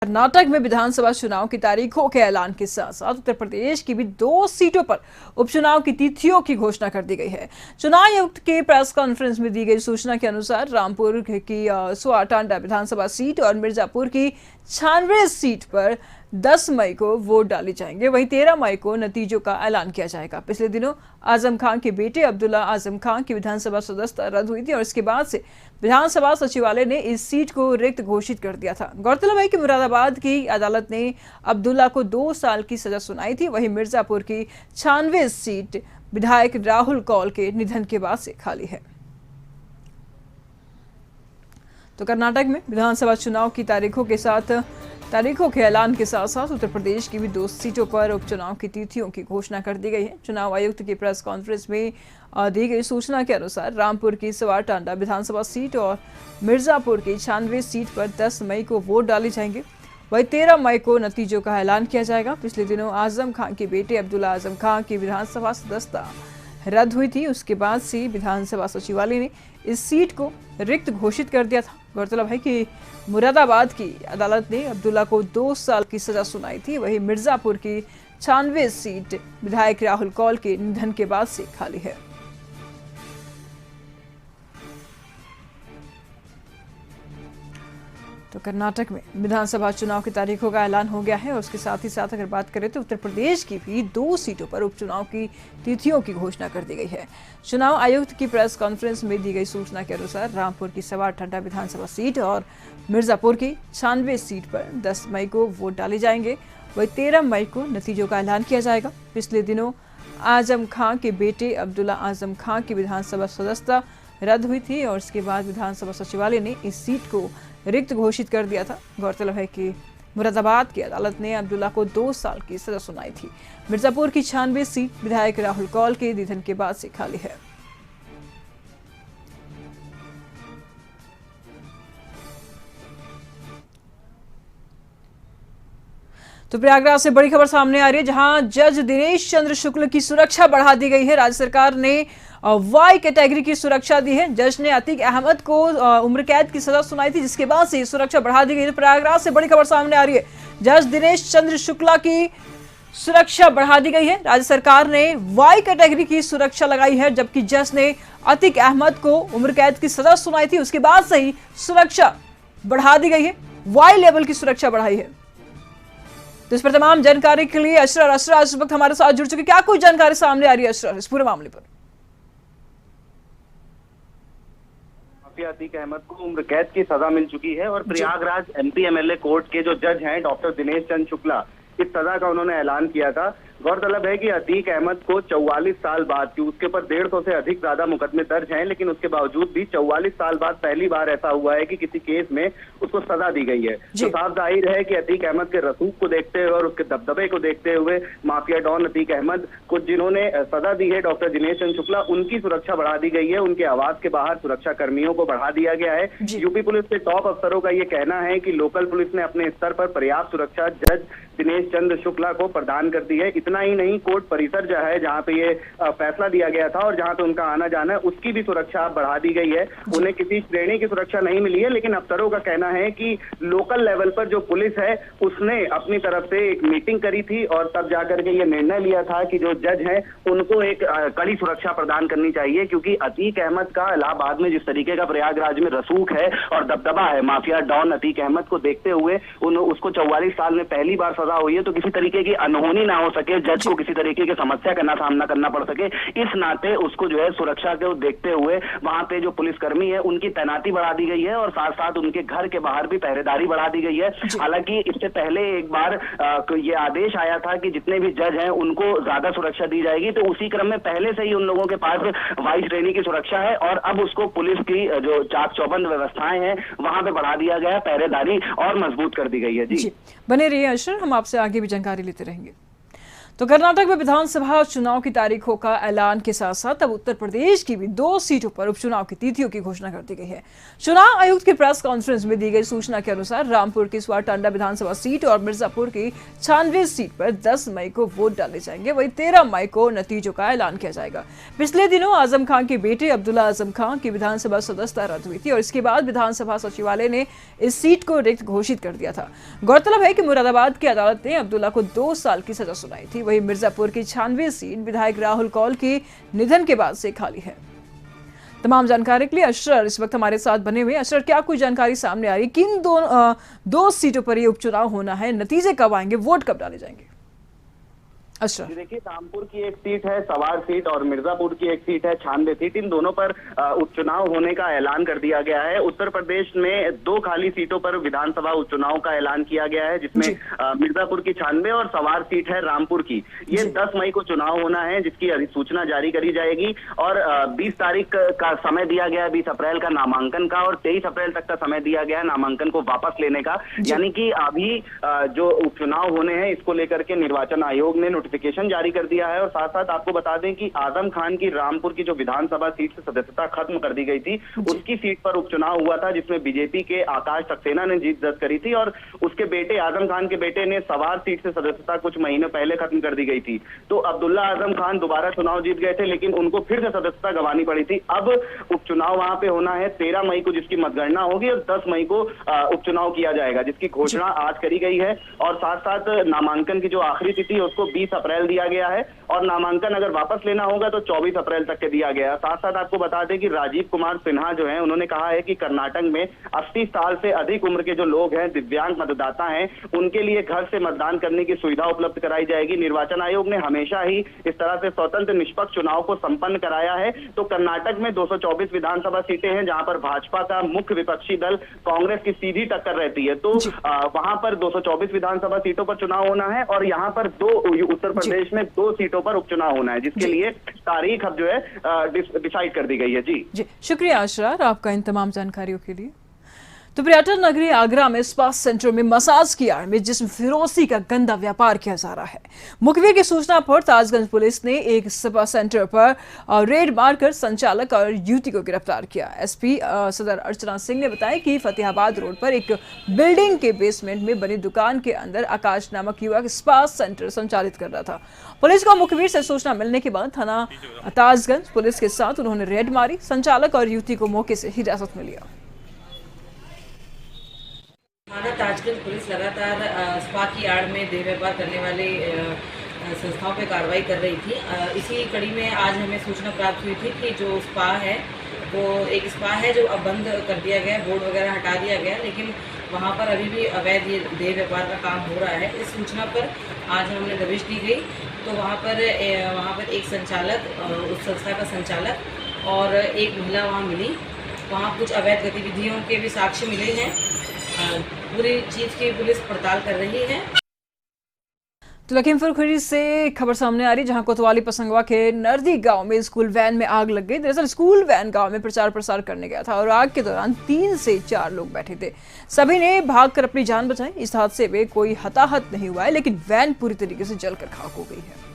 कर्नाटक में विधानसभा चुनाव की तारीखों के ऐलान के साथ साथ उत्तर प्रदेश की भी 2 सीटों पर उपचुनाव की तिथियों की घोषणा कर दी गई है। चुनाव आयुक्त के प्रेस कॉन्फ्रेंस में दी गई सूचना के अनुसार रामपुर की सुआटांडा विधानसभा सीट और मिर्जापुर की 96 सीट पर 10 मई को वोट डाले जाएंगे। वहीं 13 मई को नतीजों का ऐलान किया जाएगा। पिछले दिनों आजम खान के बेटे अब्दुल्ला आजम खान की विधानसभा सदस्यता रद्द हुई थी और इसके बाद से विधानसभा सचिवालय ने इस सीट को रिक्त घोषित कर दिया था। गौरतलब है कि मुरादाबाद की अदालत ने अब्दुल्ला को 2 साल की सजा सुनाई थी। वहीं मिर्जापुर की 96 सीट विधायक राहुल कौल के निधन के बाद से खाली है। तो कर्नाटक में विधानसभा चुनाव की तारीखों के ऐलान के साथ साथ उत्तर प्रदेश की भी 2 सीटों पर उपचुनाव की तिथियों की घोषणा कर दी गई है। चुनाव आयुक्त की प्रेस कॉन्फ्रेंस में दी गई सूचना के अनुसार रामपुर की सुआटांडा विधानसभा सीट और मिर्जापुर की 96 सीट पर 10 मई को वोट डाले जाएंगे। वहीं 13 मई को नतीजों का ऐलान किया जाएगा। पिछले दिनों आजम खान के बेटे अब्दुल्ला आजम खान की विधानसभा सदस्यता रद्द हुई थी। उसके बाद से विधानसभा सचिवालय ने इस सीट को रिक्त घोषित कर दिया था। गौरतलब है कि मुरादाबाद की अदालत ने अब्दुल्ला को 2 साल की सजा सुनाई थी। वहीं मिर्जापुर की 96 सीट विधायक राहुल कौल के निधन के बाद से खाली है। तो कर्नाटक में विधानसभा चुनाव की तारीखों का ऐलान हो गया है और उसके साथ ही साथ अगर बात करें तो उत्तर प्रदेश की भी 2 सीटों पर उपचुनाव की तिथियों की घोषणा कर दी गई है। चुनाव आयुक्त की प्रेस कॉन्फ्रेंस में दी गई सूचना के अनुसार रामपुर की सुआटांडा विधानसभा सीट और मिर्जापुर की 96 सीट पर 10 मई को वोट डाले जाएंगे। वही 13 मई को नतीजों का ऐलान किया जाएगा। पिछले दिनों आजम खां के बेटे अब्दुल्ला आजम खां की विधानसभा सदस्यता रद्द हुई थी और इसके बाद विधानसभा सचिवालय ने इस सीट को रिक्त घोषित कर दिया था। गौरतलब है कि मुरादाबाद की अदालत ने अब्दुल्ला को 2 साल की सजा सुनाई थी। मिर्जापुर की 96 सीट विधायक राहुल कौल के निधन के बाद से खाली है। तो प्रयागराज से बड़ी खबर सामने आ रही है, जहां जज दिनेश चंद्र शुक्ल की सुरक्षा बढ़ा दी गई है। राज्य सरकार ने वाई कैटेगरी की सुरक्षा दी है। जज ने अतीक अहमद को उम्र कैद की सजा सुनाई थी, जिसके बाद से सुरक्षा बढ़ा दी गई है। प्रयागराज से बड़ी खबर सामने आ रही है, जज दिनेश चंद्र शुक्ला की सुरक्षा बढ़ा दी गई है। राज्य सरकार ने वाई कैटेगरी की सुरक्षा लगाई है, जबकि जज ने अतीक अहमद को उम्र कैद की सजा सुनाई थी, उसके बाद से ही सुरक्षा बढ़ा दी गई है। वाई लेवल की सुरक्षा बढ़ाई है। तो इस पर तमाम जानकारी के लिए अशरर इस वक्त हमारे साथ जुड़ चुके। क्या कोई जानकारी सामने आ रही है अशरर इस पूरे मामले पर? अतीक अहमद को उम्र कैद की सजा मिल चुकी है और प्रयागराज एमपी एमएलए कोर्ट के जो जज हैं डॉक्टर दिनेश चंद्र शुक्ला, इस सजा का उन्होंने ऐलान किया था। गौरतलब है कि अतीक अहमद को 44 साल बाद, कि उसके ऊपर 150 से अधिक ज्यादा मुकदमे दर्ज हैं, लेकिन उसके बावजूद भी 44 साल बाद पहली बार ऐसा हुआ है कि किसी केस में उसको सजा दी गई है। तो साफ जाहिर है कि अतीक अहमद के रसूख को देखते हुए और उसके दबदबे को देखते हुए माफिया डॉन अतीक अहमद को जिन्होंने सजा दी है डॉक्टर दिनेश चंद्र शुक्ला, उनकी सुरक्षा बढ़ा दी गई है। उनके आवास के बाहर सुरक्षा कर्मियों को बढ़ा दिया गया है। यूपी पुलिस के टॉप अफसरों का ये कहना है कि लोकल पुलिस ने अपने स्तर पर पर्याप्त सुरक्षा जज दिनेश चंद्र शुक्ला को प्रदान कर दी है। इतना ही नहीं, कोर्ट परिसर जो है जहां पे ये फैसला दिया गया था और जहां पे उनका आना जाना है, उसकी भी सुरक्षा बढ़ा दी गई है। उन्हें किसी श्रेणी की सुरक्षा नहीं मिली है, लेकिन अफसरों का कहना है कि लोकल लेवल पर जो पुलिस है उसने अपनी तरफ से एक मीटिंग करी थी और तब जाकर के ये निर्णय लिया था कि जो जज है उनको एक कड़ी सुरक्षा प्रदान करनी चाहिए, क्योंकि अतीक अहमद का इलाहाबाद में जिस तरीके का प्रयागराज में रसूख है और दबदबा है, माफिया डॉन अतीक अहमद को देखते हुए उसको 44 साल में पहली बार सजा हुई है, तो किसी तरीके की अनहोनी ना हो सके, जज को किसी तरीके की समस्या का ना सामना करना पड़ सके, इस नाते उसको जो है सुरक्षा को देखते हुए वहां पे जो पुलिसकर्मी है उनकी तैनाती बढ़ा दी गई है और साथ साथ उनके घर के बाहर भी पहरेदारी बढ़ा दी गई है। हालांकि इससे पहले एक बार ये आदेश आया था कि जितने भी जज हैं उनको ज्यादा सुरक्षा दी जाएगी, तो उसी क्रम में पहले से ही उन लोगों के पास वाई श्रेणी की सुरक्षा है और अब उसको पुलिस की जो चाक चौबंद व्यवस्थाएं हैं वहां पे बढ़ा दिया गया है, पहरेदारी और मजबूत कर दी गई है। जी बने रहिए अशरर, हम आपसे आगे भी जानकारी लेते रहेंगे। तो कर्नाटक में विधानसभा चुनाव की तारीखों का ऐलान के साथ साथ अब उत्तर प्रदेश की भी 2 सीटों पर उपचुनाव की तिथियों की घोषणा कर दी गई है। चुनाव आयुक्त की प्रेस कॉन्फ्रेंस में दी गई सूचना के अनुसार रामपुर की स्वाटांडा विधानसभा सीट और मिर्जापुर की छानवी सीट पर 10 मई को वोट डाले जाएंगे। वहीं 13 मई को नतीजों का ऐलान किया जाएगा। पिछले दिनों आजम खान के बेटे अब्दुल्ला आजम खान की विधानसभा सदस्यता रद्द हुई थी और इसके बाद विधानसभा सचिवालय ने इस सीट को रिक्त घोषित कर दिया था। गौरतलब है कि मुरादाबाद की अदालत ने अब्दुल्ला को 2 साल की सजा सुनाई थी। वहीं मिर्जापुर की छानवी सीट विधायक राहुल कौल के निधन के बाद से खाली है। तमाम जानकारी के लिए अशरर इस वक्त हमारे साथ बने हुए। अशरर, क्या कोई जानकारी सामने आ रही, किन दो सीटों पर ये उपचुनाव होना है, नतीजे कब आएंगे, वोट कब डाले जाएंगे? जी देखिए, रामपुर की एक सीट है सवार सीट और मिर्जापुर की एक सीट है छानबे सीट। इन दोनों पर उपचुनाव होने का ऐलान कर दिया गया है। उत्तर प्रदेश में 2 खाली सीटों पर विधानसभा उपचुनाव का ऐलान किया गया है, जिसमें मिर्जापुर की छानबे और सवार सीट है रामपुर की। ये 10 मई को चुनाव होना है, जिसकी अधिसूचना जारी करी जाएगी और 20 तारीख का समय दिया गया है, 20 अप्रैल का नामांकन का और 23 अप्रैल तक का समय दिया गया है नामांकन को वापस लेने का। यानी कि अभी जो उपचुनाव होने हैं इसको लेकर के निर्वाचन आयोग ने नोटिफिकेशन जारी कर दिया है। और साथ साथ आपको बता दें कि आजम खान की रामपुर की जो विधानसभा सीट से सदस्यता खत्म कर दी गई थी, उसकी सीट पर उपचुनाव हुआ था, जिसमें बीजेपी के आकाश सक्सेना ने जीत दर्ज करी थी और उसके बेटे आजम खान के बेटे ने सवार सीट से सदस्यता कुछ महीने पहले खत्म कर दी गई थी। तो अब्दुल्ला आजम खान दोबारा चुनाव जीत गए थे, लेकिन उनको फिर से सदस्यता गंवानी पड़ी थी। अब उपचुनाव वहां पे होना है 13 मई को, जिसकी मतगणना होगी और 10 मई को उपचुनाव किया जाएगा, जिसकी घोषणा आज करी गई है। और साथ साथ नामांकन की जो आखिरी तिथि है उसको 20 अप्रैल दिया गया है और नामांकन अगर वापस लेना होगा तो 24 अप्रैल तक के दिया गया है। साथ साथ आपको बता दें कि राजीव कुमार सिन्हा जो हैं, उन्होंने कहा है कि कर्नाटक में 80 साल से अधिक उम्र के जो लोग हैं, दिव्यांग मतदाता हैं, उनके लिए घर से मतदान करने की सुविधा उपलब्ध कराई जाएगी। निर्वाचन आयोग ने हमेशा ही इस तरह से स्वतंत्र निष्पक्ष चुनाव को संपन्न कराया है। तो कर्नाटक में 224 विधानसभा सीटें हैं, जहां पर भाजपा का मुख्य विपक्षी दल कांग्रेस की सीधी टक्कर रहती है। तो वहां पर 224 विधानसभा सीटों पर चुनाव होना है और यहाँ पर उत्तर प्रदेश में 2 सीटों पर उपचुनाव होना है, जिसके लिए तारीख अब जो है डिसाइड कर दी गई है। जी शुक्रिया अशरर आपका इन तमाम जानकारियों के लिए। तो पर्यटन नगरी आगरा में स्पा सेंटर में मसाज की आड़ में जिस्म फिरोसी का गंदा व्यापार किया जा रहा है। मुखबिर की सूचना पर ताजगंज पुलिस ने एक स्पा सेंटर पर रेड मारकर संचालक और युवती को गिरफ्तार किया। एसपी सदर अर्चना सिंह ने बताया कि फतेहाबाद रोड पर एक बिल्डिंग के बेसमेंट में बनी दुकान के अंदर आकाश नामक युवक स्पा सेंटर संचालित कर रहा था। पुलिस को मुखबिर से सूचना मिलने के बाद थाना ताजगंज पुलिस के साथ उन्होंने रेड मारी। संचालक और युवती को मौके से हिरासत में लिया। थाना ताजगंज पुलिस लगातार स्पा की आड़ में देह व्यापार करने वाले संस्थाओं पर कार्रवाई कर रही थी। इसी कड़ी में आज हमें सूचना प्राप्त हुई थी कि जो स्पा है वो एक स्पा है जो अब बंद कर दिया गया, बोर्ड वगैरह हटा दिया गया, लेकिन वहाँ पर अभी भी अवैध देह व्यापार का काम हो रहा है। इस सूचना पर आज हमने दबिश दी गई तो वहाँ पर एक संचालक, उस संस्था का संचालक और एक महिला वहाँ मिली। वहाँ कुछ अवैध गतिविधियों के भी साक्ष्य मिले हैं। पूरी चीज की पुलिस पड़ताल कर रही है। तो लखीमपुर खीरी से खबर सामने आ रही, जहां कोतवाली पसंगवा के नरदी गांव में स्कूल वैन में आग लग गई। दरअसल स्कूल वैन गांव में प्रचार प्रसार करने गया था और आग के दौरान 3 से 4 लोग बैठे थे। सभी ने भागकर अपनी जान बचाई। इस हादसे में कोई हताहत नहीं हुआ है, लेकिन वैन पूरी तरीके से जलकर खाक हो गई है।